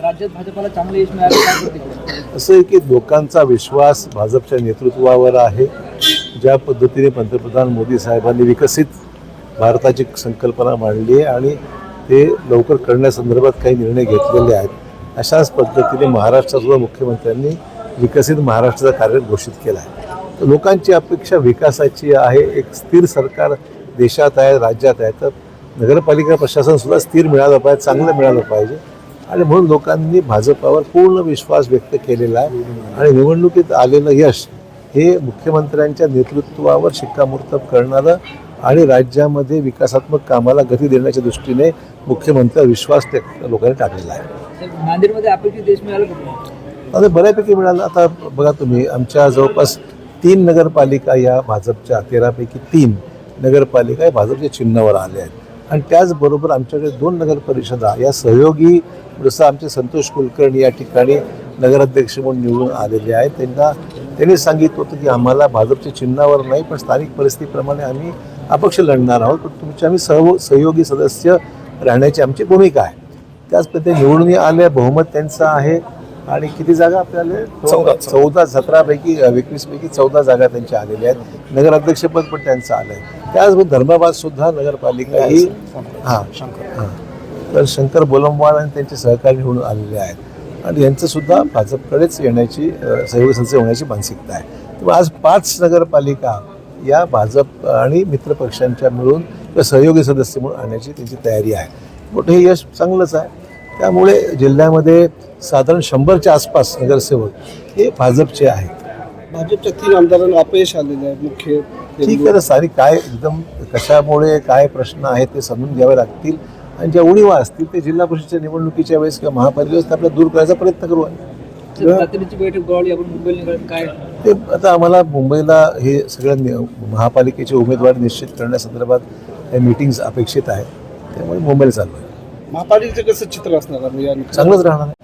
राज्यात भाजपला चांगलं यश मिळालं, काय प्रतिक्रिया? असं आहे की लोकांचा विश्वास भाजपच्या नेतृत्वावर आहे. ज्या पद्धतीने पंतप्रधान मोदी साहेबांनी विकसित भारताची संकल्पना मांडली आहे आणि ते लवकर करण्यासंदर्भात काही निर्णय घेतलेले आहेत, अशाच पद्धतीने महाराष्ट्रातल्या मुख्यमंत्र्यांनी विकसित महाराष्ट्राचा कार्यक्रम घोषित केला आहे. तर लोकांची अपेक्षा विकासाची आहे. एक स्थिर सरकार देशात आहे, राज्यात आहे. तर नगरपालिका प्रशासनसुद्धा स्थिर मिळालं पाहिजे, चांगलं मिळालं पाहिजे आणि म्हणून लोकांनी भाजपावर पूर्ण विश्वास व्यक्त केलेला आहे. आणि निवडणुकीत आलेलं यश हे मुख्यमंत्र्यांच्या नेतृत्वावर शिक्कामोर्तब करणारं आणि राज्यामध्ये विकासात्मक कामाला गती देण्याच्या दृष्टीने मुख्यमंत्र्यांवर विश्वास लोकांनी टाकलेला आहे. नांदेडमध्ये अपेक्षित यश मिळालं का? आता बऱ्यापैकी मिळालं. आता बघा तुम्ही, आमच्या जवळपास 3 नगरपालिका या भाजपच्या 13पैकी 3 नगरपालिका या भाजपच्या चिन्हावर आल्या आहेत. आणि त्याचबरोबर आमच्याकडे 2 नगरपरिषदा या सहयोगी, जसं आमचे संतोष कुलकर्णी या ठिकाणी नगराध्यक्ष म्हणून निवडून आलेले आहेत. त्यांनी सांगितलं होतं की आम्हाला भाजपच्या चिन्हावर नाही, पण स्थानिक परिस्थितीप्रमाणे आम्ही अपक्ष लढणार आहोत, पण तुमचे आम्ही सहयोगी सदस्य राहण्याची आमची भूमिका आहे. त्याच पद्धतीने निवडून आले, बहुमत त्यांचं आहे. आणि किती जागा आपल्याला 17पैकी 21पैकी 14 जागा त्यांच्या आलेल्या आहेत. नगराध्यक्षपद पण त्यांचं आलं आहे. त्याचबरोबर धर्माबाद सुद्धा नगरपालिका ही तर शंकर बोलमवाड आणि त्यांचे सहकारी निवडून आलेले आहेत आणि यांचंसुद्धा भाजपकडेच येण्याची सहयोगी सदस्य होण्याची मानसिकता आहे. त्यामुळे आज 5 नगरपालिका या भाजप आणि मित्रपक्षांच्या मिळून किंवा सहयोगी सदस्य म्हणून आणण्याची त्यांची तयारी आहे. मोठं हे यश चांगलंच आहे. त्यामुळे जिल्ह्यामध्ये साधारण 100च्या आसपास नगरसेवक हे भाजपचे आहेत. भाजपच्या 3 आमदारांना अपयश आलेलं आहे. मुख्य ठीक आहे, सारी काय एकदम कशामुळे काय प्रश्न आहेत ते समजून घ्यावे लागतील आणि ज्या उणीवा असतील ते जिल्हा परिषदेच्या निवडणुकीच्या वेळेस किंवा महापालिकेवेळेस आपल्याला दूर करायचा प्रयत्न करू. तातडीची बैठक बोलावली आपण मुंबईला निघालो, काय ते आता आम्हाला मुंबईला हे सगळ्या महापालिकेचे उमेदवार निश्चित करण्यासंदर्भात काही मीटिंग्स अपेक्षित आहेत. त्यामुळे मुंबईला चालू आहे. महापालिकेचं कसं चित्र असणार आहे? चांगलंच राहणार आहे.